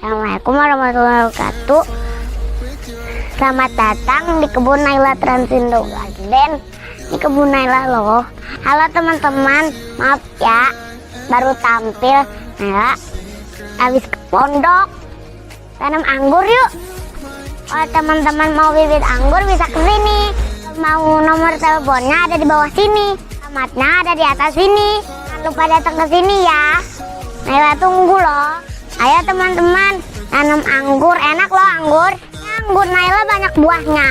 Assalamualaikum warahmatullahi wabarakatuh. Selamat datang di kebun Naila Transindo Garden. Di kebun Naila loh. Halo teman-teman, maaf ya baru tampil. Naila habis ke pondok tanam anggur yuk. Kalau teman-teman mau bibit anggur bisa ke sini. Mau nomor teleponnya ada di bawah sini. Alamatnya ada di atas sini. Jangan lupa datang ke sini ya. Naila tunggu loh. Ayo teman-teman, tanam anggur, enak loh anggur. Anggur Naila banyak buahnya.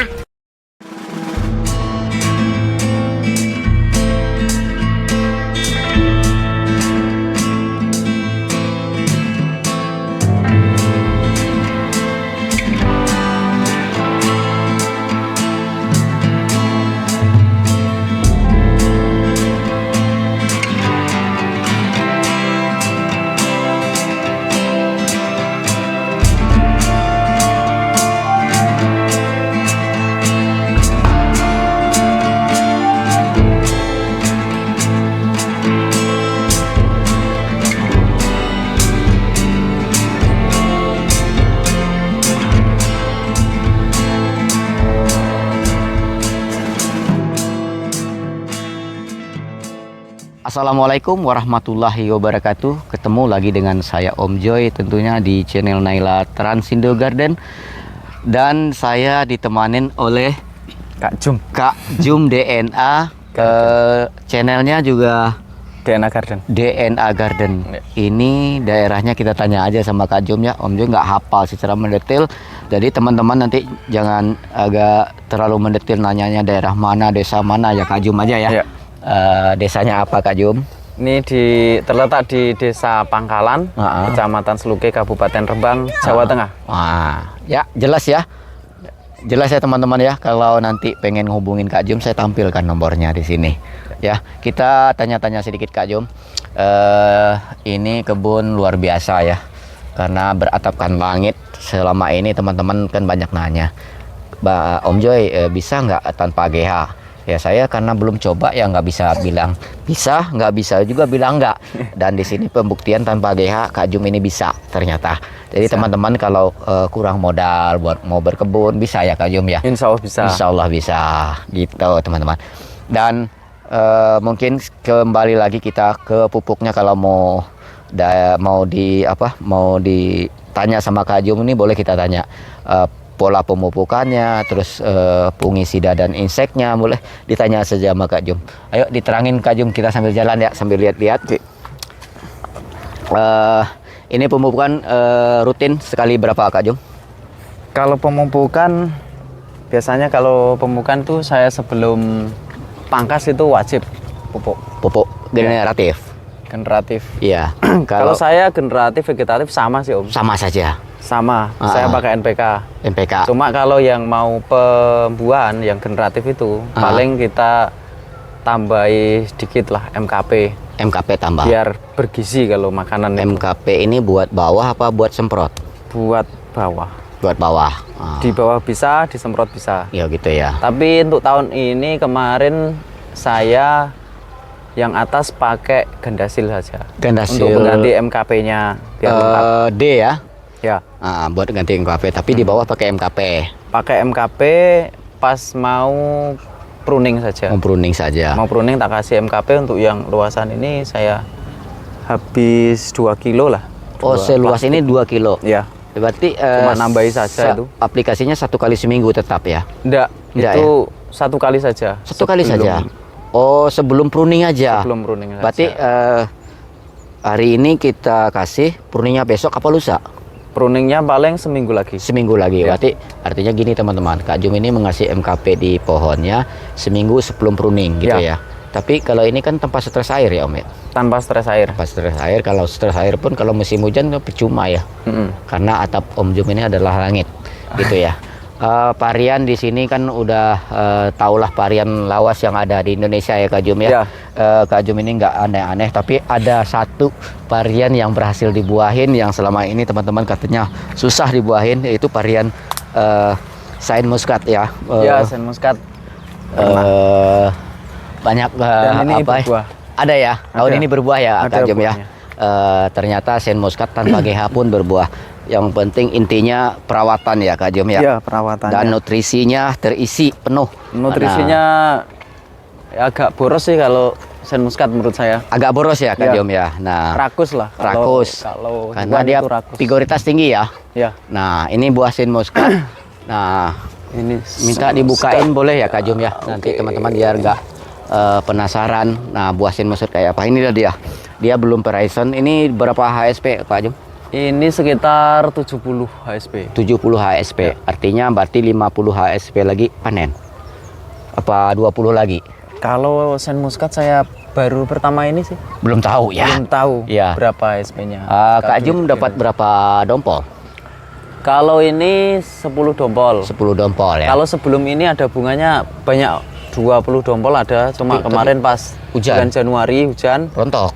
Assalamualaikum warahmatullahi wabarakatuh. Ketemu lagi dengan saya Om Joy tentunya di channel Naila Transindo Garden. Dan saya ditemanin oleh Kak Jum DNA. Channelnya juga DNA Garden. DNA Garden. Ini daerahnya kita tanya aja sama Kak Jum ya. Om Joy nggak hafal secara mendetail. Jadi teman-teman nanti jangan agak terlalu mendetail nanyanya daerah mana, desa mana ya, Kak Jum aja ya. Desanya apa Kak Jum? Ini terletak di Desa Pangkalan, Kecamatan Seluke, Kabupaten Rembang, Jawa Tengah. Ya jelas ya. Jelas ya teman-teman ya. Kalau nanti pengen hubungin Kak Jum, saya tampilkan nomornya di sini. Ya, kita tanya-tanya sedikit Kak Jum. Ini kebun luar biasa ya. Karena beratapkan langit. Selama ini teman-teman kan banyak nanya, Om Joy bisa nggak tanpa GH? Ya saya karena belum coba ya nggak bisa bilang bisa, nggak bisa juga bilang nggak. Dan di sini pembuktian tanpa GH Kak Jum ini bisa ternyata. Jadi teman-teman kalau kurang modal buat mau berkebun bisa ya Kak Jum ya. Insya Allah bisa. Insya Allah bisa gitu teman-teman. Dan mungkin kembali lagi kita ke pupuknya. Kalau mau ditanya sama Kak Jum ini boleh kita tanya. Pola pemupukannya, terus fungisida dan inseknya boleh ditanya saja sama Kak Jum. Ayo diterangin Kak Jum, kita sambil jalan ya, sambil lihat-lihat. Ini pemupukan rutin sekali berapa Kak Jum? Kalau pemupukan, biasanya kalau pemupukan tuh saya sebelum pangkas itu wajib pupuk. Pupuk generatif. Generatif. Iya. Kalau saya generatif vegetatif sama sih Om. Sama saja. Sama, saya pakai NPK. NPK. Cuma kalau yang mau pembuahan yang generatif itu paling kita tambahi sedikit lah MKP. MKP tambah. Biar bergizi kalau makanan MKP ini buat bawah apa buat semprot? Buat bawah. Buat bawah. Di bawah bisa, disemprot bisa. Ya gitu ya. Tapi untuk tahun ini kemarin saya yang atas pakai Gandasil saja. Gandasil. Untuk mengganti MKP-nya biar lengkap. D ya. Ya. Buat ganti MKP, tapi di bawah pakai MKP. Pakai MKP pas mau pruning saja. Mau pruning saja. Mau pruning tak kasih MKP. Untuk yang luasan ini saya habis 2 kilo lah. Oh, seluas ini 2 kilo. Ya. Berarti cuma nambahi saja itu. Aplikasinya 1 kali seminggu tetap ya? Enggak, itu ya? 1 kali saja. 1 kali saja. Oh, sebelum pruning aja. Sebelum pruning saja. Berarti hari ini kita kasih, pruningnya besok apa lusa? Pruningnya paling seminggu lagi. Seminggu lagi. Ya. Berarti artinya gini teman-teman, Kak Jum ini mengasih MKP di pohonnya seminggu sebelum pruning gitu ya. Tapi kalau ini kan tanpa stres air ya Om ya? Tanpa stres air. Tanpa stres air. Kalau stres air pun kalau musim hujan percuma ya. Karena atap Om Jum ini adalah langit gitu ya. Varian di sini kan udah taulah varian lawas yang ada di Indonesia ya Kak Jum ya. Kak Jum ini nggak aneh-aneh, tapi ada satu varian yang berhasil dibuahin yang selama ini teman-teman katanya susah dibuahin, yaitu varian Sain Muscat ya. Sain Muscat. Banyak dan ini apa? Berbuah. Ada ya. Tahun ini berbuah ya Kak Jum ya. Ternyata Sain Muscat tanpa GH pun berbuah. Yang penting intinya perawatan ya Kak Jom ya. Iya, perawatannya. Dan nutrisinya terisi penuh. Nutrisinya agak boros sih kalau sen muskat menurut saya. Agak boros ya Kak Iya. Jom ya. Nah, Rakus lah. rakus. Kalau Karena hewan dia itu rakus. vigoritas tinggi ya. Ya, Nah, ini buah sen muskat. Nah, ini minta dibukain boleh ya Kak Jom ya. Nanti teman-teman biar nggak penasaran. Nah, buah sen muskat kayak apa? Inilah dia. Dia belum Verizon. Ini berapa HSP Pak Jom? Ini sekitar 70 HSP. 70 HSP. Artinya berarti 50 HSP lagi panen. Apa 20 lagi? Kalau sen muskat saya baru pertama ini sih. Belum tahu ya. Belum tahu Iya. berapa HSP-nya. Kak Jum dapat berapa dompol? Kalau ini 10 dompol. 10 dompol ya. Kalau sebelum ini ada bunganya banyak, 20 dompol ada. Cuma kemarin pas hujan. bulan Januari hujan Rontok,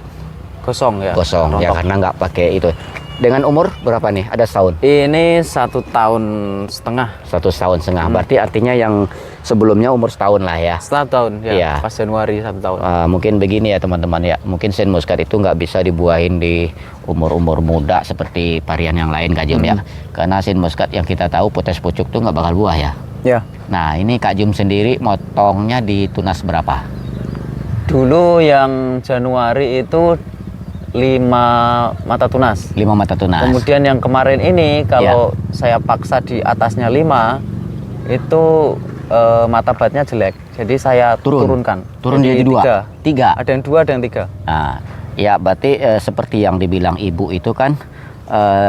kosong ya. kosong ya Rontok. karena nggak pakai itu. Dengan umur berapa nih? Ada setahun? Ini 1,5 tahun. 1,5 tahun. Berarti artinya yang sebelumnya umur setahun lah ya. Setelah tahun ya. Iya. Pas Januari 1 tahun. Mungkin begini ya teman-teman ya. Mungkin sen muskat itu nggak bisa dibuahin di umur-umur muda seperti varian yang lain Kak Jum ya. Karena sen muskat yang kita tahu potes pucuk tuh nggak bakal buah ya. Ya. Nah ini Kak Jum sendiri motongnya di tunas berapa? Dulu yang Januari itu 5 mata tunas. 5 mata tunas. Kemudian yang kemarin ini kalau saya paksa di atasnya 5 itu mata batnya jelek. Jadi saya turunkan. Turun jadi 2. 3. Ada yang 2, ada yang 3. Nah, ya berarti seperti yang dibilang ibu itu kan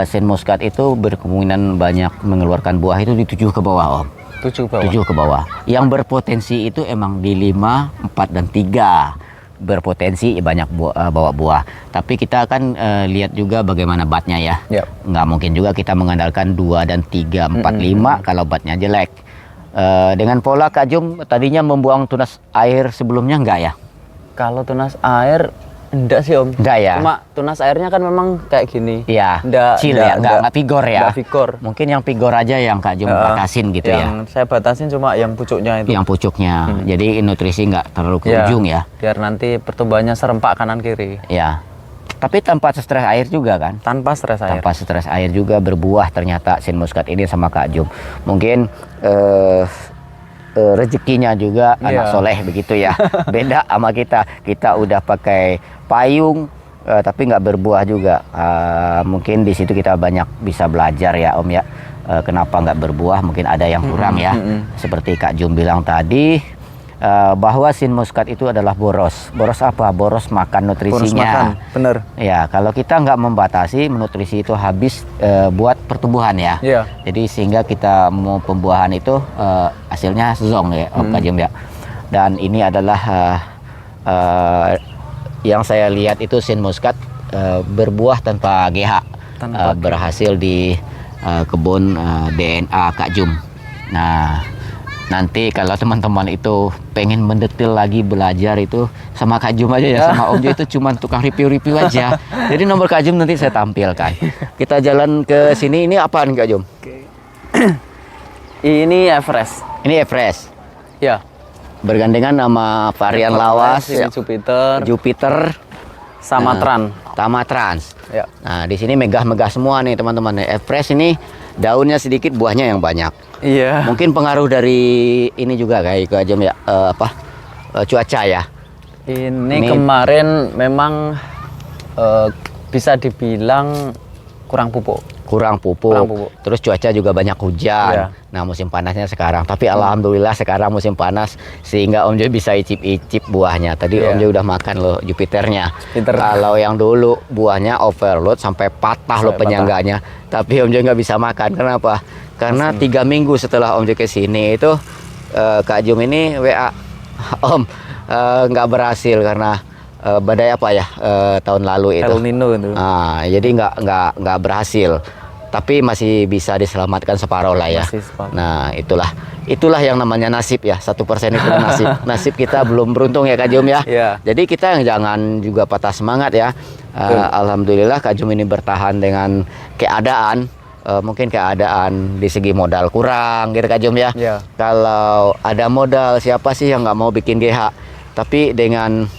sen muskat itu berkemungkinan banyak mengeluarkan buah itu di 7 ke bawah Om. 7 bawah. 7 ke bawah. Yang berpotensi itu emang di 5, 4 dan 3. Berpotensi banyak bawa buah. Tapi kita akan lihat juga bagaimana batnya ya. Yap. Nggak mungkin juga kita mengandalkan 2 dan 3, 4, 5 kalau batnya jelek. Dengan pola Kak Jum tadinya membuang tunas air sebelumnya enggak ya? Kalau tunas air enggak sih Om. Enggak ya? Cuma tunas airnya kan memang kayak gini. Iya, Enggak, chill ya, enggak vigor ya. Enggak vigor. Mungkin yang vigor aja yang Kak Jum batasin gitu ya. Yang saya batasin cuma yang pucuknya itu. Yang pucuknya. Jadi nutrisi nggak terlalu ke Ya, ujung ya. Biar nanti pertumbuhannya serempak kanan kiri. Ya. Tapi tanpa stres air juga kan? Tanpa stres air. Tanpa stres air juga berbuah ternyata sen muskat ini sama Kak Jum. Mungkin rezekinya juga anak soleh begitu ya. Beda sama kita. Kita udah pakai payung tapi nggak berbuah juga. Mungkin di situ kita banyak bisa belajar ya Om ya. Kenapa nggak berbuah? Mungkin ada yang kurang ya. Seperti Kak Jum bilang tadi bahwa sen muskat itu adalah boros. Boros apa? Boros makan nutrisinya. Boros makan, bener. Ya, kalau kita nggak membatasi, nutrisi itu habis buat pertumbuhan ya. Iya. Jadi sehingga kita mau pembuahan itu hasilnya zong ya, Om Kak Jum ya. Dan ini adalah yang saya lihat itu sen muskat berbuah tanpa GH, berhasil di kebun DNA Kak Jum. Nah, nanti kalau teman-teman itu pengen mendetil lagi belajar itu sama Kak Jum aja ya, sama Om Jo itu cuman tukang review-review aja. Jadi nomor Kak Jum nanti saya tampilkan. Kita jalan ke sini. Ini apaan Kak Jum? Ini Everest. Ini Everest. Ya. Bergandengan nama varian lawas, Ini Jupiter, Jupiter, sama Tran. Tamatrans. Ya. Nah, di sini megah-megah semua nih teman-teman. Everest ini daunnya sedikit, buahnya yang banyak. Iya. Mungkin pengaruh dari ini juga kayak Kak Jum ya, cuaca ya. Ini kemarin memang bisa dibilang kurang pupuk. Kurang pupuk. Terus cuaca juga banyak hujan. Iya. Nah, musim panasnya sekarang. Tapi alhamdulillah sekarang musim panas sehingga Om Jo bisa icip-icip buahnya. Tadi Om Jo udah makan loh Jupiternya. Kalau yang dulu buahnya overload sampai patah loh penyangganya. Tapi Om Jo nggak bisa makan. Kenapa? Karena 3 minggu setelah Om Jo ke sini itu Kak Jum ini WA, Om nggak berhasil karena badai apa ya tahun lalu itu. El Nino itu. Nah, jadi nggak berhasil. Tapi masih bisa diselamatkan separuh lah ya. Nah, itulah yang namanya nasib ya. 1% itu nasib. Nasib kita belum beruntung ya Kak Jum ya. Jadi kita jangan juga patah semangat ya. Alhamdulillah Kak Jum ini bertahan dengan keadaan. Mungkin keadaan di segi modal kurang gitu Kak Jum ya. Kalau ada modal, siapa sih yang nggak mau bikin GH? Tapi dengan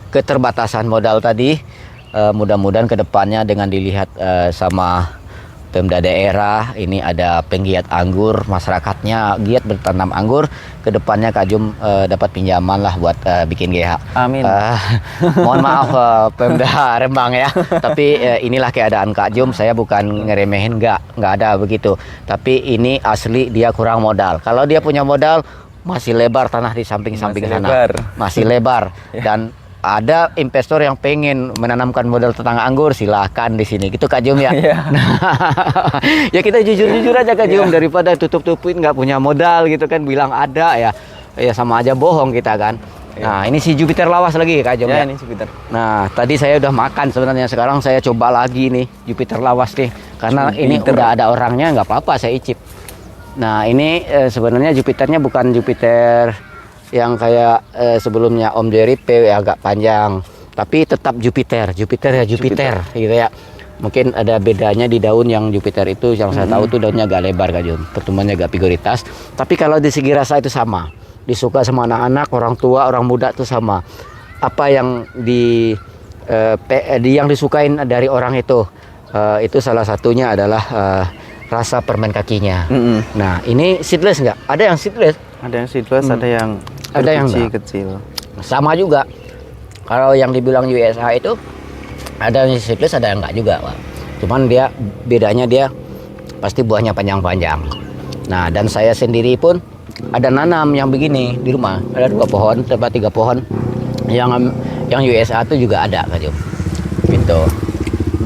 keterbatasan modal tadi, mudah-mudahan kedepannya dengan dilihat sama Pemda daerah, ini ada penggiat anggur, masyarakatnya giat bertanam anggur. Kedepannya Kak Jum dapat pinjaman lah buat bikin GH. Amin. Mohon maaf Pemda Rembang ya. Tapi inilah keadaan Kak Jum. Saya bukan ngeremehin, nggak ada begitu. Tapi ini asli dia kurang modal. Kalau dia punya modal, masih lebar tanah di samping-samping Masih sana. lebar. Masih lebar. Dan ada investor yang pengen menanamkan modal tetangga anggur, silahkan di sini gitu Kak Jum ya. Ya kita jujur-jujur aja Kak Jum, daripada tutup-tutupin nggak punya modal gitu kan, bilang ada ya sama aja bohong kita kan. Nah ini si Jupiter lawas lagi Kak Jum ya. Ini Jupiter. Nah tadi saya udah makan sebenarnya, sekarang saya coba lagi nih Jupiter lawas nih, karena ini udah ada orangnya, nggak apa-apa saya icip. Nah ini sebenarnya Jupiternya bukan Jupiter yang kayak sebelumnya Om Jerry P agak panjang, tapi tetap Jupiter gitu ya. Mungkin ada bedanya di daun, yang Jupiter itu yang saya tahu tuh daunnya agak lebar Kak Jum, pertumbuhannya agak figuritas. Tapi kalau di segi rasa itu sama, disuka sama anak-anak, orang tua, orang muda tuh sama. Apa yang yang disukain dari orang itu salah satunya adalah rasa permen kakinya. Nah ini seedless nggak? Ada yang seedless? Ada yang seedless, ada yang kecil. Sama juga. Kalau yang dibilang USA itu ada yang seedless, ada yang enggak juga, Pak. Cuman dia bedanya dia pasti buahnya panjang-panjang. Nah, dan saya sendiri pun ada nanam yang begini di rumah. Ada 2 pohon, 3 pohon. Yang USA itu juga ada, Kak Jum. Gitu.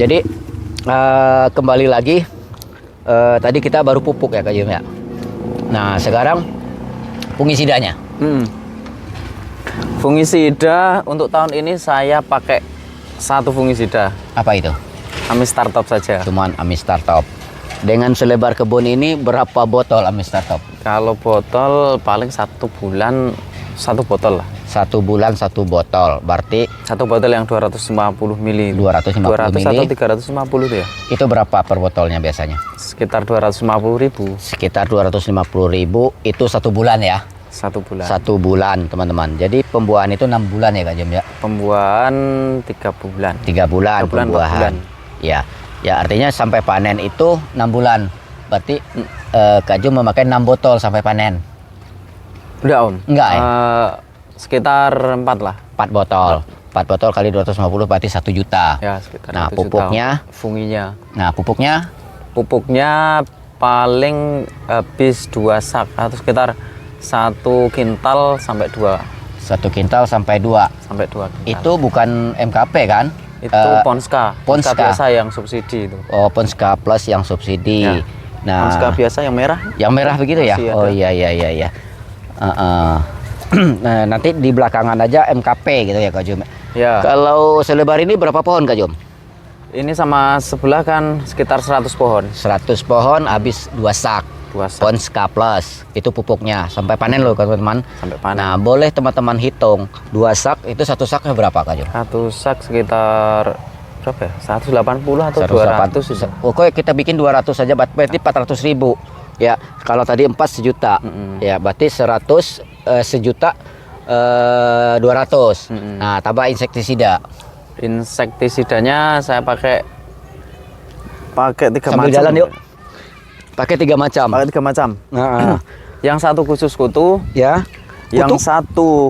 Jadi kembali lagi tadi kita baru pupuk ya Kak Jum ya. Nah, sekarang fungisidanya. Fungisida untuk tahun ini saya pakai 1 fungisida. Apa itu? Amis Startop saja. Cuman Amis Startop. Dengan selebar kebun ini berapa botol Amis Startop? Kalau botol paling 1 bulan 1 botol lah. 1 bulan 1 botol. Berarti 1 botol yang 250 mili. 250 mili. Atau 350 tuh ya. Itu berapa per botolnya biasanya? Sekitar 250.000. Sekitar 250.000 itu 1 bulan ya. 1 bulan. 1 bulan teman-teman. Jadi pembuahan itu 6 bulan ya Kak Jum ya. Pembuahan 3 bulan. 3 bulan 3 bulan, pembuahan. 4 bulan. Ya. Ya artinya sampai panen itu 6 bulan. Berarti Kak Jum memakai 6 botol sampai panen. Udah Om. Enggak ya? Sekitar 4 lah. 4 botol. 4 botol kali 250 berarti 1 juta. Ya, sekitar Nah, 1 juta. pupuknya? Funginya. Nah, Pupuknya paling habis 2 sak atau sekitar 1 kintal sampai 2. 1 kintal sampai 2. Sampai 2 kintal. Itu bukan MKP kan? Itu Ponska. Ponska biasa yang subsidi itu. Oh, Ponska Plus yang subsidi. Ya. Nah, Ponska biasa yang merah. yang merah begitu ya? Masih ada. Oh iya. Nah, nanti di belakangan aja MKP gitu ya Kak Jum. Ya. Kalau selebar ini berapa pohon Kak Jum? Ini sama sebelah kan sekitar 100 pohon. 100 pohon habis 2 sak. 2 sak. Ponska Plus itu pupuknya sampai panen loh teman-teman. Sampai panen. Nah, boleh teman-teman hitung 2 sak itu 1 saknya berapa Kak Jum? 1 sak sekitar berapa ya? 180 atau 200 itu. Oke, kita bikin 200 saja berarti 400.000. Ya, kalau tadi 4 sejuta. Ya, berarti 100 sejuta 200. Nah, tambah insektisida. Insektisidanya saya pakai 3 Sambil macam. jalan yuk. Pakai 3 macam. Pakai 3 macam. Nah, Yang 1 khusus kutu, ya. yang Kutu?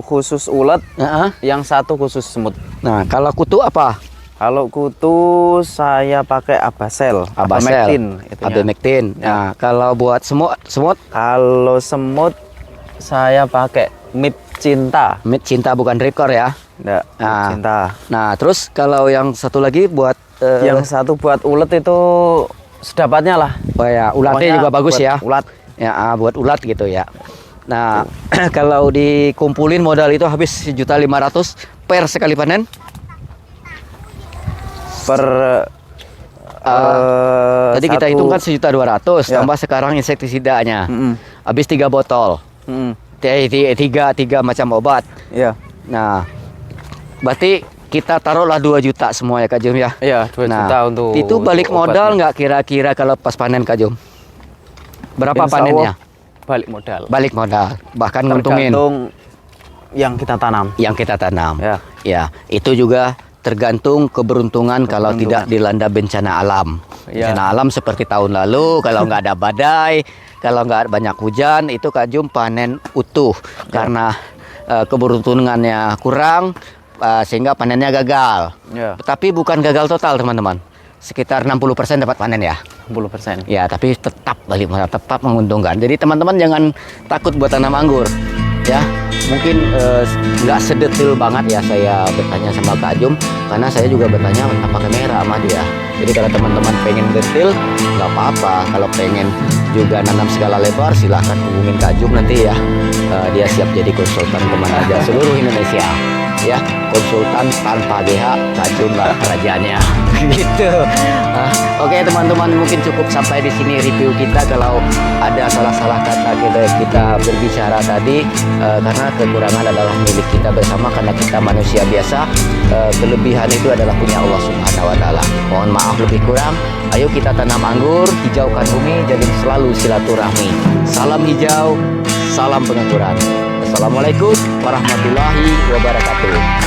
1 khusus ulet, Heeh. yang 1 khusus semut. Nah, kalau kutu apa? Kalau kutu saya pakai Abasel, Abasel, itunya. Abemectin. Ya. Nah, kalau buat semut Kalau semut saya pakai Mip Cinta. Mit Cinta bukan Ripcore ya. Enggak, Nah. Cinta. Nah, terus kalau yang satu lagi buat Yang 1 buat ulet itu sedapatnya lah. oh ya, ulatnya Pokoknya juga bagus buat ya. Ulat. Ya, buat ulat gitu ya. Nah, kalau dikumpulin modal itu habis 1.500.000 per sekali panen. Per Tadi kita hitung kan 1.200.000 Ya. tambah sekarang insektisidanya. Mm-mm. Habis 3 botol. Tiga macam obat. Iya. Nah, berarti kita taruhlah 2 juta semua ya Kak Jum ya. Iya, 2 Nah, juta untuk itu balik untuk modal obatnya. nggak kira-kira kalau pas panen Kak Jum? Berapa Insya panennya? Allah balik modal. Balik modal, bahkan nguntungin Tergantung yang kita tanam. yang kita tanam. Ya. Ya, itu juga tergantung keberuntungan kalau tidak dilanda bencana alam. Ya. Bencana alam seperti tahun lalu, kalau nggak ada badai, kalau nggak banyak hujan, itu Kak Jum panen utuh karena keberuntungannya kurang, sehingga panennya gagal. Ya. Tapi bukan gagal total teman-teman, sekitar 60% dapat panen ya. 10%. Ya, tapi tetap tetap menguntungkan. Jadi teman-teman jangan takut buat tanam anggur. Ya, mungkin nggak sedetil banget ya saya bertanya sama Kak Jum, karena saya juga bertanya pakai kamera sama dia. Jadi kalau teman-teman pengen detail nggak apa-apa. Kalau pengen juga nanam skala lebar silahkan hubungin Kak Jum nanti ya. Dia siap jadi konsultan kemana aja seluruh Indonesia. Ya, konsultan tanpa GH, Kak Jum lah kerajaannya. Gitu. Oke teman-teman, mungkin cukup sampai di sini review kita. Kalau ada salah-salah kata kita berbicara tadi, karena kekurangan adalah milik kita bersama, karena kita manusia biasa. Kelebihan itu adalah punya Allah Subhanahu Wa Taala. Mohon maaf lebih kurang. Ayo kita tanam anggur, hijaukan bumi, jadi selalu silaturahmi. Salam hijau, salam pengangguran. Assalamualaikum warahmatullahi wabarakatuh.